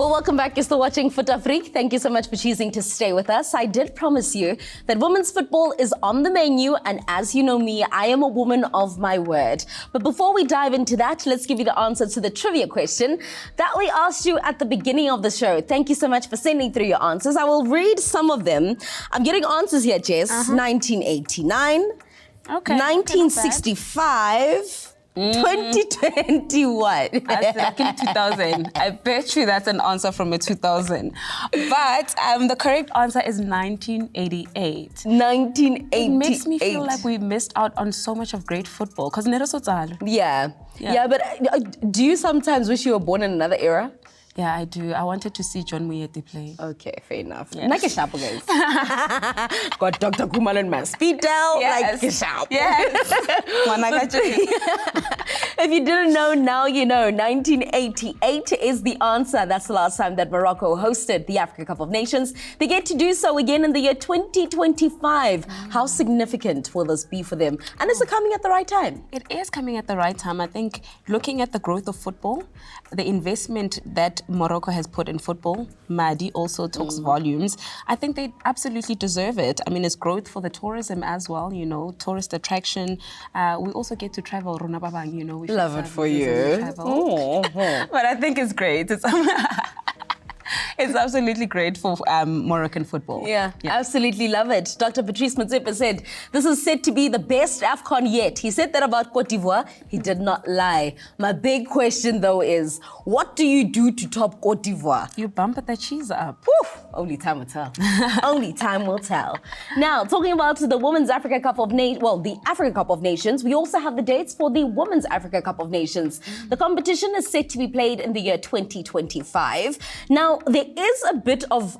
Well, welcome back. You're still watching Fut-Afrique. Thank you so much for choosing to stay with us. I did promise you that women's football is on the menu, and as you know me, I am a woman of my word. But before we dive into that, let's give you the answer to the trivia question that we asked you at the beginning of the show. Thank you so much for sending through your answers. I will read some of them. I'm getting answers here, Jess. 1989, 1965, 2021. That's like in 2000. I bet you that's an answer from a 2000. But the correct answer is 1988. 1988. It makes me feel like we missed out on so much of great football. Because Yeah, but do you sometimes wish you were born in another era? Yeah, I do. I wanted to see John Muyete play. Okay, fair enough. Yeah. Like a sharp, guys. Got Dr. Kumal and my speed down. Yes. Like a sharp. Yes. If you didn't know, now you know. 1988 is the answer. That's the last time that Morocco hosted the Africa Cup of Nations. They get to do so again in the year 2025. How significant will this be for them? And is it coming at the right time? It is coming at the right time. I think looking at the growth of football, the investment that Morocco has put in football, Madi also talks volumes. I think they absolutely deserve it. I mean, it's growth for the tourism as well, you know, tourist attraction. We also get to travel, Rona Babang, you know. We love it for you. But I think it's great. It's absolutely great for Moroccan football. Yeah, absolutely love it. Dr. Patrice Motsepe said, this is said to be the best Afcon yet. He said that about Cote d'Ivoire. He did not lie. My big question, though, is what do you do to top Cote d'Ivoire? You bump the cheese up. Whew, only time will tell. Only time will tell. Now, talking about the Women's Africa Cup of Nations, well, the Africa Cup of Nations, we also have the dates for the Women's Africa Cup of Nations. The competition is set to be played in the year 2025. Now, there is a bit of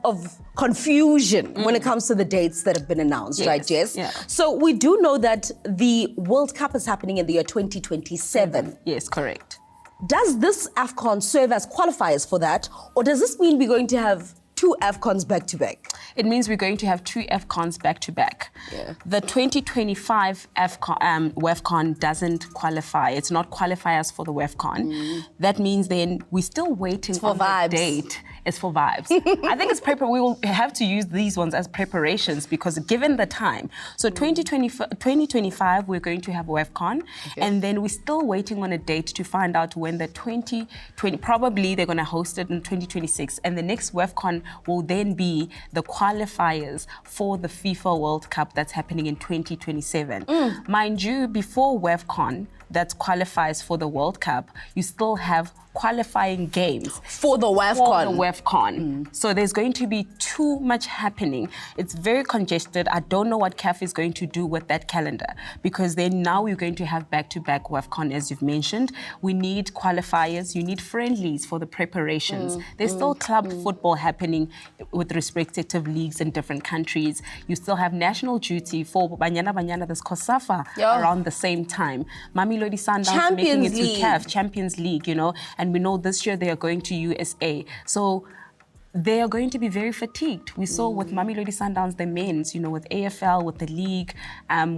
confusion when it comes to the dates that have been announced, right, Jess? Yeah. So we do know that the World Cup is happening in the year 2027. Yes, correct. Does this Afcon serve as qualifiers for that, or does this mean we're going to have two Afcons back to back? It means we're going to have two Afcons back to back. Yeah. The 2025 WAFCON doesn't qualify. It's not qualifiers for the WAFCON. That means then we're still waiting for on vibes. the date. It's for vibes. I think it's we will have to use these ones as preparations because given the time. So 2025, we're going to have WAFCON, and then we're still waiting on a date to find out when the 2020, probably they're going to host it in 2026, and the next WAFCON will then be the qualifiers for the FIFA World Cup that's happening in 2027. Mind you, before WAFCON, that qualifies for the World Cup, you still have qualifying games for the WAFCON. So there's going to be too much happening. It's very congested. I don't know what CAF is going to do with that calendar because then now we're going to have back-to-back WAFCON, as you've mentioned. We need qualifiers. You need friendlies for the preparations. There's still club football happening with respective leagues in different countries. You still have national duty for Banyana, there's COSAFA around the same time. Mamelodi Sundowns making it to CAF, Champions League, you know, and we know this year they are going to USA. So they are going to be very fatigued. We saw with Mamelodi Sundowns, the men's, you know, with AFL, with the league,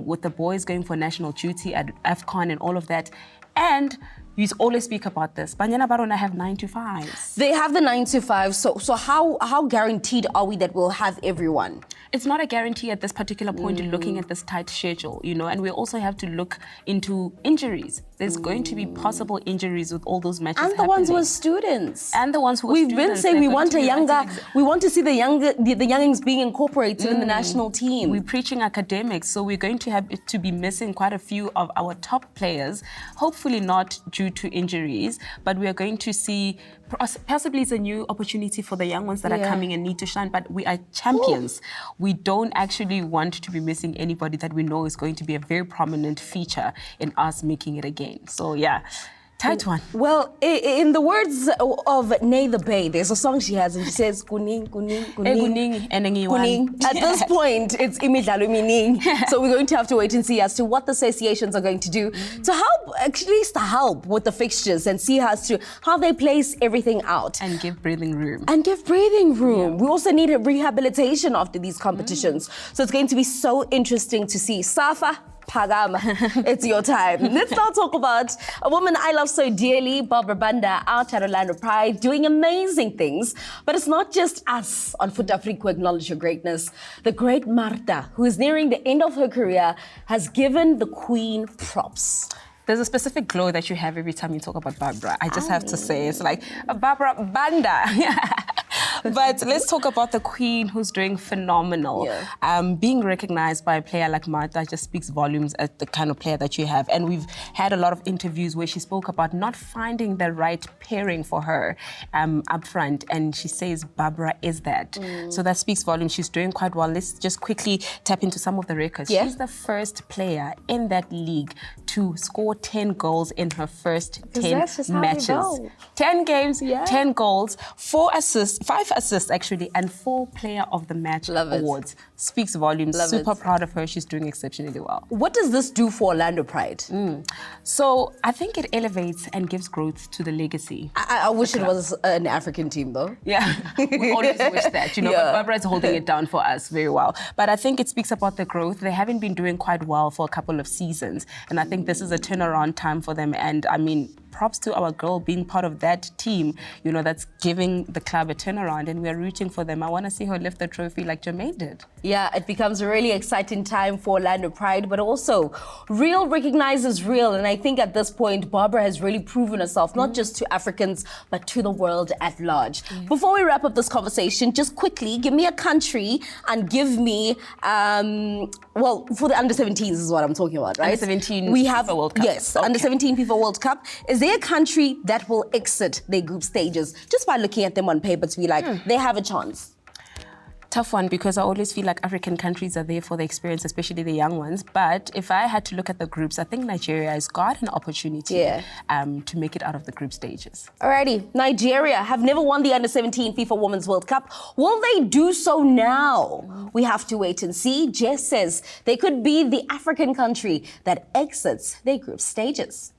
with the boys going for national duty at Afcon and all of that. And you always speak about this. Banyana Barona have 9 to 5s. They have the 9 to 5. So how guaranteed are we that we'll have everyone? It's not a guarantee at this particular point in looking at this tight schedule, you know, and we also have to look into injuries. There's going to be possible injuries with all those matches and the ones who are students. And the ones who are We've students. been saying we want we want to see the youngings being incorporated in the national team. We're preaching academics, so we're going to have to be missing quite a few of our top players, hopefully not due to injuries, but we are going to see possibly it's a new opportunity for the young ones that are coming and need to shine, but we are champions. We don't actually want to be missing anybody that we know is going to be a very prominent feature in us making it again. So yeah, tight one. Well, in the words of Nay the Bay, there's a song she has and she says, Kuning, kuning, kuning. Kuning. At this point, it's imidlalo mining. So we're going to have to wait and see as to what the associations are going to do to help, at least to help with the fixtures and see as to how they place everything out. And give breathing room. We also need a rehabilitation after these competitions. So it's going to be so interesting to see. Safa, Pagama, it's your time. Let's now talk about a woman I love so dearly, Barbara Banda, out at Orlando Pride, doing amazing things. But it's not just us on Fut-Afrique who acknowledge her greatness. The great Marta, who is nearing the end of her career, has given the Queen props. There's a specific glow that you have every time you talk about Barbara. I just have to say, it's like Barbara Banda. But let's talk about the Queen, who's doing phenomenal. Yeah. Being recognized by a player like Marta just speaks volumes at the kind of player that you have. And we've had a lot of interviews where she spoke about not finding the right pairing for her up front. And she says Barbara is that. So that speaks volumes. She's doing quite well. Let's just quickly tap into some of the records. Yeah. She's the first player in that league to score 10 goals in her first 10 matches. 10 games, 10 goals, 5 assists actually, and 4 Player of the Match awards. Speaks volumes. Super proud of her. She's doing exceptionally well. What does this do for Orlando Pride? So I think it elevates and gives growth to the legacy. I wish it was an African team though. Yeah, we always wish that, but Barbara's holding it down for us very well. But I think it speaks about the growth. They haven't been doing quite well for a couple of seasons. And I think this is a turnaround time for them. And I mean, props to our girl being part of that team, that's giving the club a turnaround, and we're rooting for them. I want to see her lift the trophy like Jermaine did. Yeah, it becomes a really exciting time for Orlando Pride, but also real recognizes real. And I think at this point, Barbara has really proven herself, not just to Africans, but to the world at large. Before we wrap up this conversation, just quickly, give me a country and give me, for the under-17s is what I'm talking about, right? Under-17 we have, FIFA World Cup. Yes, under-17 FIFA World Cup. Is there a country that will exit their group stages just by looking at them on paper to be like, they have a chance? Tough one, because I always feel like African countries are there for the experience, especially the young ones. But if I had to look at the groups, I think Nigeria has got an opportunity to make it out of the group stages. Alrighty, Nigeria have never won the Under-17 FIFA Women's World Cup. Will they do so now? We have to wait and see. Jess says they could be the African country that exits their group stages.